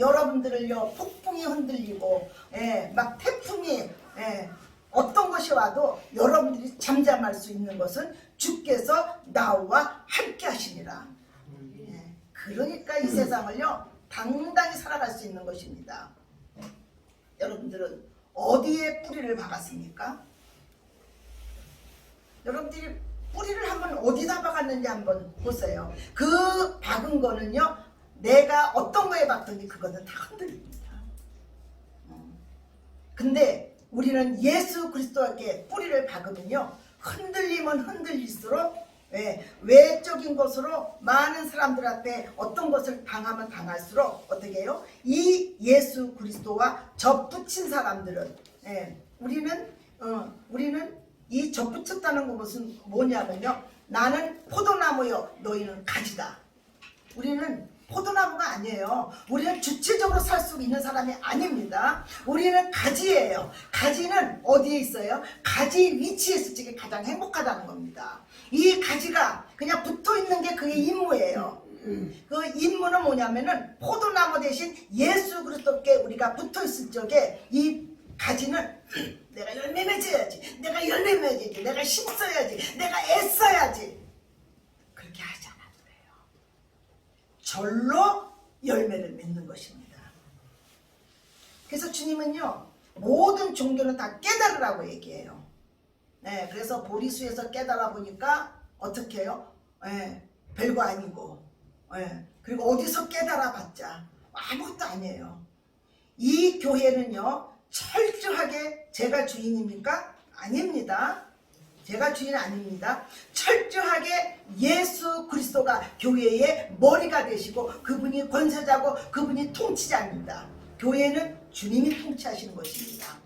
여러분들을요 폭풍이 흔들리고 막 태풍이 어떤 것이 와도 여러분들이 잠잠할 수 있는 것은 주께서 나와 함께 하시니라. 그러니까 이 세상을요 당당히 살아갈 수 있는 것입니다. 여러분들은 어디에 뿌리를 박았습니까? 여러분들이 뿌리를 한번 어디다 박았는지 한번 보세요. 그 박은 거는요 내가 어떤 거에 박든지 그거는 다 흔들립니다. 근데 우리는 예수 그리스도께 뿌리를 박으면요 흔들리면 흔들릴수록 외적인 것으로 많은 사람들한테 어떤 것을 당하면 당할수록 어떻게 해요? 이 예수 그리스도와 접붙인 사람들은 우리는 이 접붙였다는 것은 뭐냐면요 나는 포도나무요 너희는 가지다. 우리는 포도나무가 아니에요. 우리는 주체적으로 살 수 있는 사람이 아닙니다. 우리는 가지예요. 가지는 어디에 있어요? 가지 위치에 있을 적에 가장 행복하다는 겁니다. 이 가지가 그냥 붙어있는 게 그게 임무예요. 그 임무는 뭐냐면은 포도나무 대신 예수 그리스도께 우리가 붙어있을 적에 이 가지는 내가 열매 맺어야지, 내가 열매 맺어야지, 내가 힘써야지, 내가 애써야지 그렇게 하지 않아도 돼요. 절로 열매를 맺는 것입니다. 그래서 주님은요 모든 종교는 다 깨달으라고 얘기해요. 그래서 보리수에서 깨달아 보니까 어떻게 해요? 별거 아니고 그리고 어디서 깨달아 봤자 아무것도 아니에요. 이 교회는요 철저하게 제가 주인입니까? 아닙니다. 제가 주인 아닙니다. 철저하게 예수 그리스도가 교회의 머리가 되시고 그분이 권세자고 그분이 통치자입니다. 교회는 주님이 통치하시는 것입니다.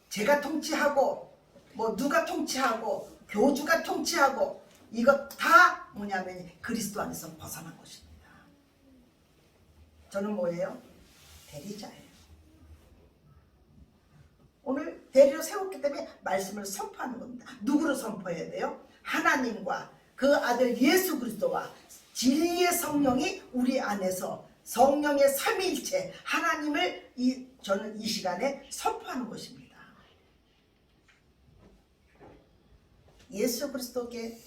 제가 통치하고 뭐 누가 통치하고 교주가 통치하고 이것 다 뭐냐면 그리스도 안에서 벗어난 것입니다. 저는 뭐예요? 대리자예요. 오늘 대리로 세웠기 때문에 말씀을 선포하는 겁니다. 누구를 선포해야 돼요? 하나님과 그 아들 예수 그리스도와 진리의 성령이 우리 안에서 성령의 삼위일체 하나님을 저는 이 시간에 선포하는 것입니다. 예수 그리스도께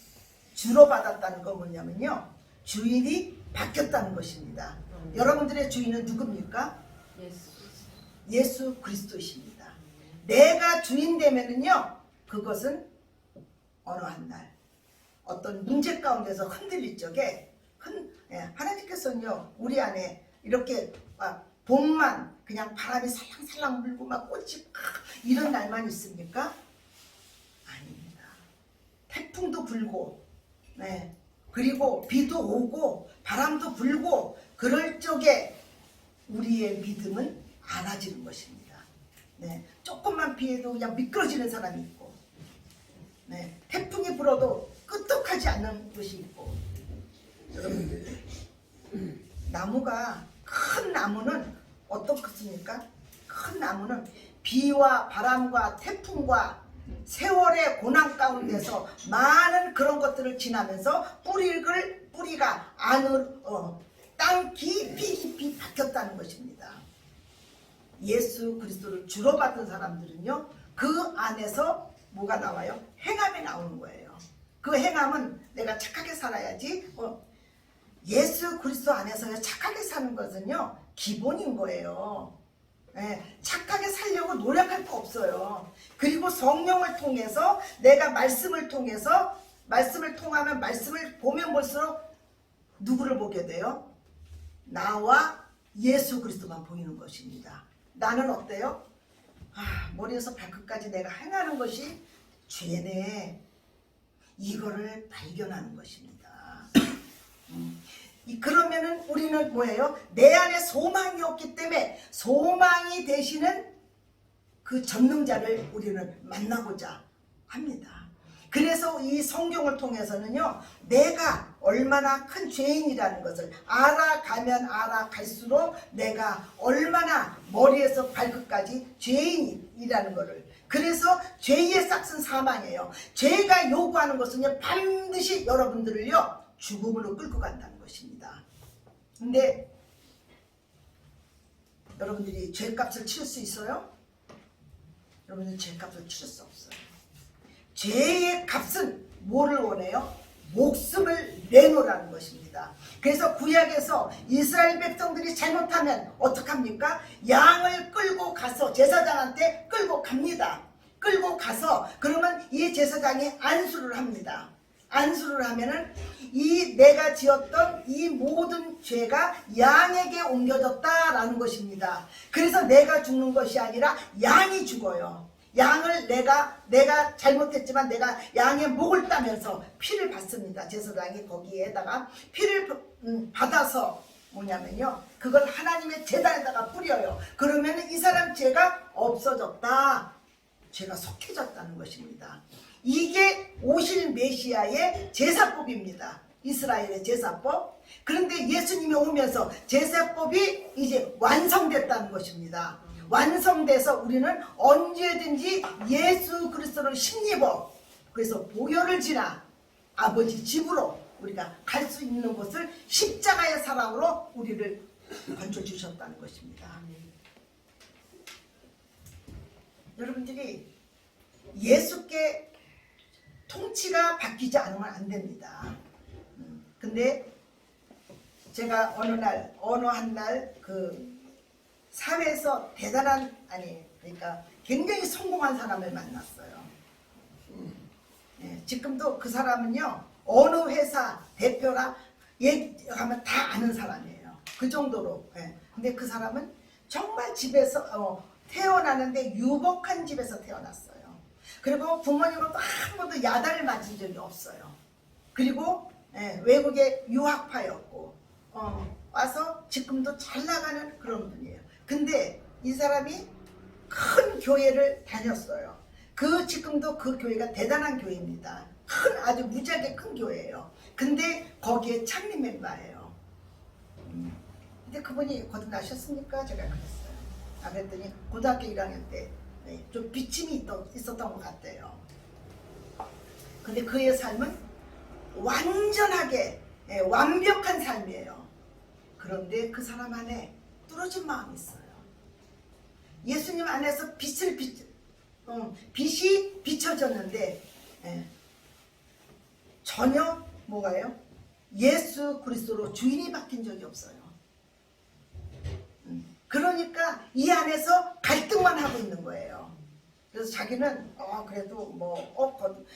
주로 받았다는 건 뭐냐면요 주인이 바뀌었다는 것입니다. 여러분들의 주인은 누굽니까? 예수 그리스도이십니다. 내가 주인 되면은요 그것은 어느 한 날 어떤 문제 가운데서 흔들릴 적에 하나님께서는요 우리 안에 이렇게 봄만 그냥 바람이 살랑살랑 불고 막 꽃이 이런 날만 있습니까? 아닙니다. 태풍도 불고 그리고 비도 오고 바람도 불고 그럴 적에 우리의 믿음은 안아지는 것입니다. 조금만 피해도 그냥 미끄러지는 사람이 있고 태풍이 불어도 끄떡하지 않는 것이 있고 여러분들 나무가 큰 나무는 어떻습니까? 큰 나무는 비와 바람과 태풍과 세월의 고난 가운데서 많은 그런 것들을 지나면서 뿌리가 안으로 땅 깊이 박혔다는 것입니다. 예수 그리스도를 주로 받은 사람들은요 그 안에서 뭐가 나와요? 행함이 나오는 거예요. 그 행함은 내가 착하게 살아야지 예수 그리스도 안에서 착하게 사는 것은요 기본인 거예요. 착하게 살려고 노력할 거 없어요. 그리고 성령을 통해서 내가 말씀을 통해서 말씀을 통하면 말씀을 보면 볼수록 누구를 보게 돼요? 나와 예수 그리스도만 보이는 것입니다. 나는 어때요? 머리에서 발끝까지 내가 행하는 것이 죄네. 이거를 발견하는 것입니다. 그러면은 우리는 뭐예요? 내 안에 소망이 없기 때문에 소망이 되시는 그 전능자를 우리는 만나고자 합니다. 그래서 이 성경을 통해서는요 내가 얼마나 큰 죄인이라는 것을 알아가면 알아갈수록 내가 얼마나 머리에서 발끝까지 죄인이라는 것을 그래서 죄의 싹은 사망이에요. 죄가 요구하는 것은요 반드시 여러분들을요 죽음으로 끌고 간다는 것입니다. 근데 여러분들이 죄값을 치를 수 있어요? 여러분들 죄값을 치를 수 없어요. 죄의 값은 뭐를 원해요? 목숨을 내놓으라는 것입니다. 그래서 구약에서 이스라엘 백성들이 잘못하면 어떡합니까? 양을 끌고 가서 제사장한테 끌고 갑니다. 끌고 가서 그러면 이 제사장이 안수를 합니다. 안수를 하면은 이 내가 지었던 이 모든 죄가 양에게 옮겨졌다라는 것입니다. 그래서 내가 죽는 것이 아니라 양이 죽어요. 양을 내가 잘못했지만 내가 양의 목을 따면서 피를 받습니다. 제사장이 거기에다가 피를 받아서 뭐냐면요, 그걸 하나님의 제단에다가 뿌려요. 그러면 이 사람 죄가 없어졌다, 죄가 속해졌다는 것입니다. 이게 오실 메시아의 제사법입니다. 이스라엘의 제사법. 그런데 예수님이 오면서 제사법이 이제 완성됐다는 것입니다. 완성돼서 우리는 언제든지 예수 그리스도를 힘입어, 그래서 보혈을 지나 아버지 집으로 우리가 갈 수 있는 곳을 십자가의 사랑으로 우리를 건져주셨다는 것입니다. 여러분들이 예수께 통치가 바뀌지 않으면 안 됩니다. 근데 제가 어느 한 날 그 사회에서 대단한, 그러니까 굉장히 성공한 사람을 만났어요. 지금도 그 사람은요, 어느 회사 대표라 얘기하면 다 아는 사람이에요. 그 정도로. 근데 그 사람은 정말 집에서 태어나는데 유복한 집에서 태어났어요. 그리고 부모님으로부터 한 번도 야단을 맞은 적이 없어요. 그리고 외국에 유학파였고 와서 지금도 잘 나가는 그런 분이에요. 근데 이 사람이 큰 교회를 다녔어요. 지금도 그 교회가 대단한 교회입니다. 아주 무지하게 큰 교회예요. 근데 거기에 창립 멤버예요. 근데 그분이 거듭나셨습니까? 제가 그랬어요. 그랬더니 고등학교 1학년 때 좀 비침이 있었던 것 같아요. 근데 그의 삶은 완전하게 완벽한 삶이에요. 그런데 그 사람 안에 뚫어진 마음이 있어요. 예수님 안에서 빛이 비춰졌는데 전혀 뭐가요? 예수 그리스도로 주인이 바뀐 적이 없어요. 그러니까 이 안에서 갈등만 하고 있는 거예요. 그래서 자기는 그래도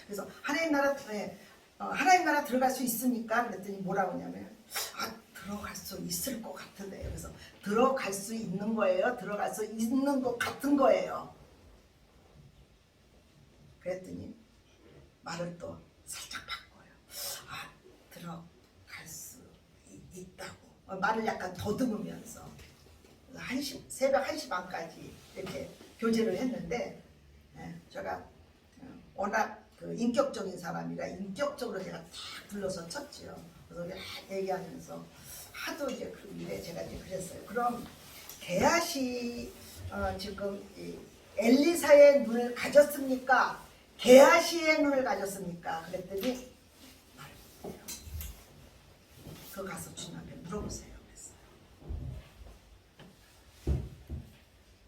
그래서 하나님 나라 들어갈 수 있습니까? 그랬더니 뭐라고 하냐면 들어갈 수 있을 것 같은데요. 그래서 들어갈 수 있는 거예요. 들어갈 수 있는 것 같은 거예요. 그랬더니 말을 또 살짝 바꿔요. 들어갈 수 있다고. 말을 약간 더듬으면서 새벽 1시 반까지 이렇게 교제를 했는데 제가 워낙 인격적인 사람이라 인격적으로 제가 탁 불러서 쳤지요. 그래서 얘기하면서 하도 이제 그 일에 제가 이제 그랬어요. 그럼 게하시 지금 엘리사의 눈을 가졌습니까? 게하시의 눈을 가졌습니까? 그랬더니 말해요. 그거 가서 주님한테 물어보세요. 그랬어요.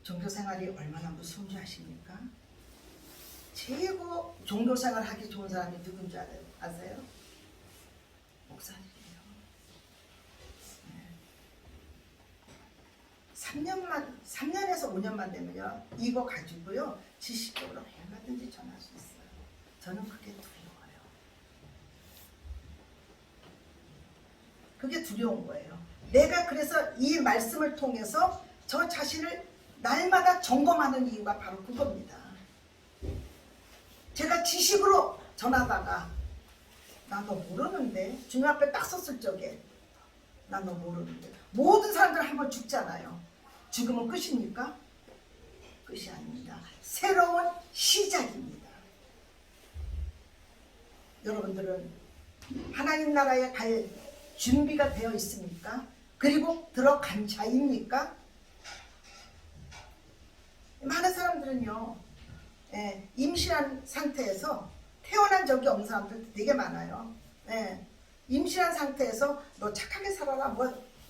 종교생활이 얼마나 무서운 줄 아십니까? 최고 종교생활 하기 좋은 사람이 누군지 아세요? 목사님이에요. 3년에서 5년만 되면요, 이거 가지고요 지식적으로 얼마든지 전할 수 있어요. 저는 그게 두려워요. 그게 두려운 거예요. 내가 그래서 이 말씀을 통해서 저 자신을 날마다 점검하는 이유가 바로 그겁니다. 제가 지식으로 전하다가 나 너 모르는데, 주님 앞에 딱 섰을 적에 나 너 모르는데, 모든 사람들 한번 죽잖아요. 죽으면 끝입니까? 끝이 아닙니다. 새로운 시작입니다. 여러분들은 하나님 나라에 갈 준비가 되어 있습니까? 그리고 들어간 자입니까? 많은 사람들은요, 임신한 상태에서 태어난 적이 없는 사람들 되게 많아요. 임신한 상태에서 너 착하게 살아라,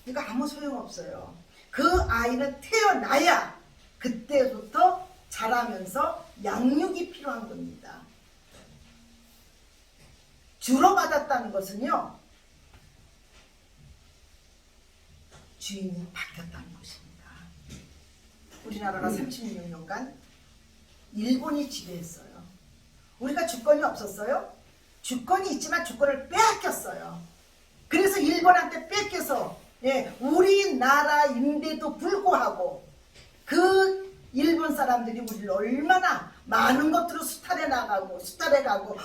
이거 아무 소용없어요. 그 아이는 태어나야 그때부터 자라면서 양육이 필요한 겁니다. 주로 받았다는 것은요, 주인이 바뀌었다는 것입니다. 우리나라가 36년간 일본이 지배했어요. 우리가 주권이 없었어요? 주권이 있지만 주권을 빼앗겼어요. 그래서 일본한테 뺏겨서 우리나라인데도 불구하고 그 일본 사람들이 우리를 얼마나 많은 것들을 수탈해가고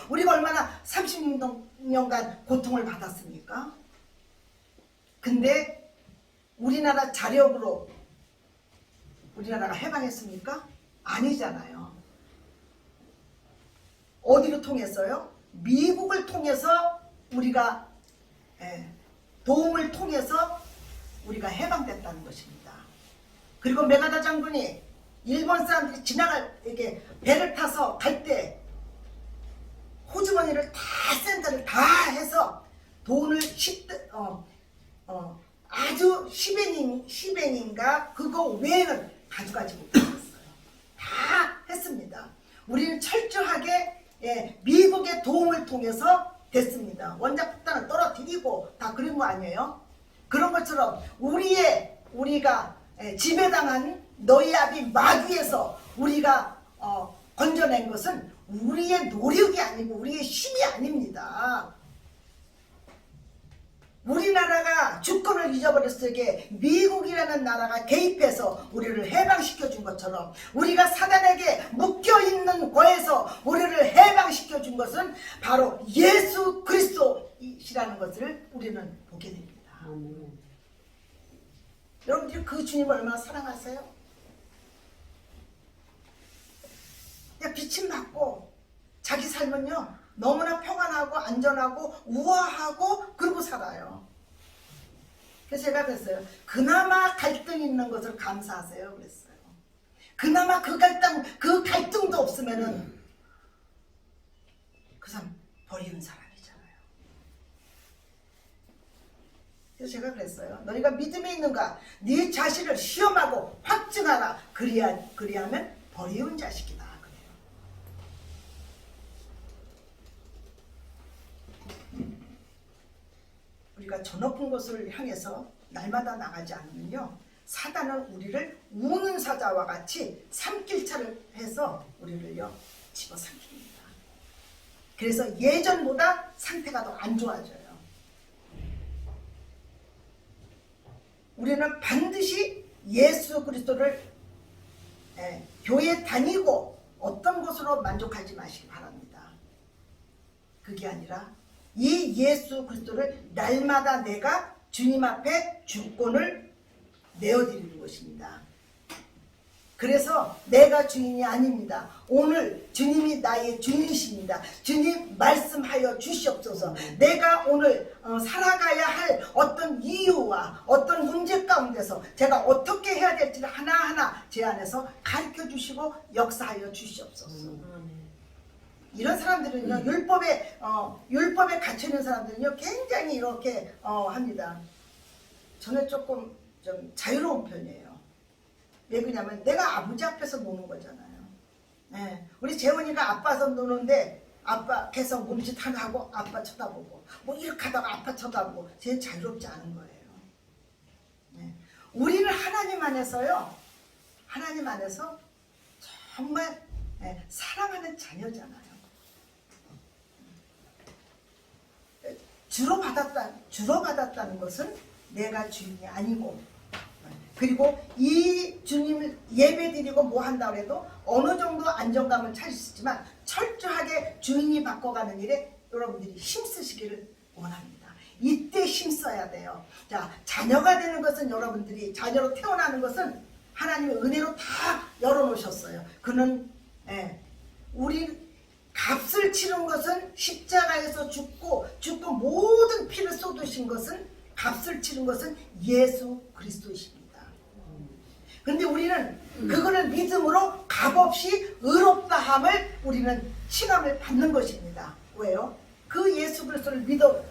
우리가 얼마나 36년간 고통을 받았습니까? 근데 우리나라 자력으로 우리나라가 해방했습니까? 아니잖아요. 어디로 통했어요? 미국을 통해서 우리가 도움을 통해서 우리가 해방됐다는 것입니다. 그리고 메가다 장군이 일본 사람들이 이렇게 배를 타서 갈 때 호주머니를 다 센터를 다 해서 돈을 아주 10엔인가 그거 외에는 가져가지 못했어요. 다 했습니다. 우리는 철저하게 미국의 도움을 통해서 됐습니다. 원자 폭탄을 떨어뜨리고 다 그런 거 아니에요? 그런 것처럼 우리가 지배당한 너희 아비 마귀에서 우리가 건져낸 것은 우리의 노력이 아니고 우리의 힘이 아닙니다. 우리나라가 주권을 잊어버렸을 때 미국이라는 나라가 개입해서 우리를 해방시켜 준 것처럼 우리가 사단에게 묶여있는 거에서 우리를 해방시켜 준 것은 바로 예수 그리스도이시라는 것을 우리는 보게 됩니다. 여러분들이 그 주님을 얼마나 사랑하세요? 그냥 빛을 받고 자기 삶은요 너무나 평안하고 안전하고 우아하고 그러고 살아요. 그래서 제가 그랬어요. 그나마 갈등 있는 것을 감사하세요. 그랬어요. 그나마 그 갈등도 없으면은 그 사람 버리는 사람이잖아요. 그래서 제가 그랬어요. 너희가 믿음이 있는가? 네 자신을 시험하고 확증하라. 그리하면 버리운 자식이다. 우리가 저 높은 곳을 향해서 날마다 나가지 않으면요 사단은 우리를 우는 사자와 같이 삼킬차를 해서 우리를요 집어삼킵니다. 그래서 예전보다 상태가 더 안 좋아져요. 우리는 반드시 예수 그리스도를 교회 다니고 어떤 것으로 만족하지 마시기 바랍니다. 그게 아니라 이 예수 그리스도를 날마다 내가 주님 앞에 주권을 내어드리는 것입니다. 그래서 내가 주인이 아닙니다. 오늘 주님이 나의 주인이십니다. 주님 말씀하여 주시옵소서. 내가 오늘 살아가야 할 어떤 이유와 어떤 문제 가운데서 제가 어떻게 해야 될지를 하나하나 제 안에서 가르쳐 주시고 역사하여 주시옵소서. 이런 사람들은요 율법에 갇혀있는 사람들은요 굉장히 이렇게 합니다. 저는 조금 좀 자유로운 편이에요. 왜 그러냐면 내가 아버지 앞에서 노는 거잖아요. 우리 재원이가 아빠 서 노는데 아빠 계속 몸짓하고 아빠 쳐다보고 뭐 이렇게 하다가 아빠 쳐다보고 쟤는 자유롭지 않은 거예요. 우리는 하나님 안에서요 하나님 안에서 정말 사랑하는 자녀잖아요. 주로 받았다는 것은 내가 주인이 아니고, 그리고 이 주님을 예배드리고 뭐 한다고 해도 어느 정도 안정감을 찾을 수 있지만 철저하게 주인이 바꿔가는 일에 여러분들이 힘쓰시기를 원합니다. 이때 힘써야 돼요. 자, 자녀가 되는 것은 여러분들이 자녀로 태어나는 것은 하나님의 은혜로 다 열어놓으셨어요. 그는 우리 값을 치른 것은 십자가에서 죽고 모든 피를 쏟으신 것은 값을 치른 것은 예수 그리스도이십니다. 근데 우리는 그거를 믿음으로 값없이 의롭다함을 우리는 칭함을 받는 것입니다. 왜요? 그 예수 그리스도를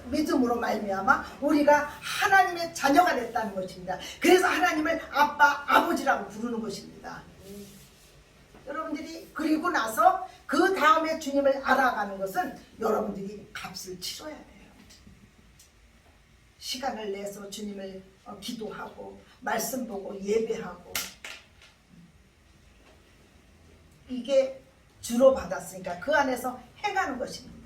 믿음으로 말미암아 우리가 하나님의 자녀가 됐다는 것입니다. 그래서 하나님을 아빠, 아버지라고 부르는 것입니다. 여러분들이 그리고 나서 그 다음에 주님을 알아가는 것은 여러분들이 값을 치러야 돼요. 시간을 내서 주님을 기도하고 말씀 보고 예배하고, 이게 주로 받았으니까 그 안에서 행하는 것입니다.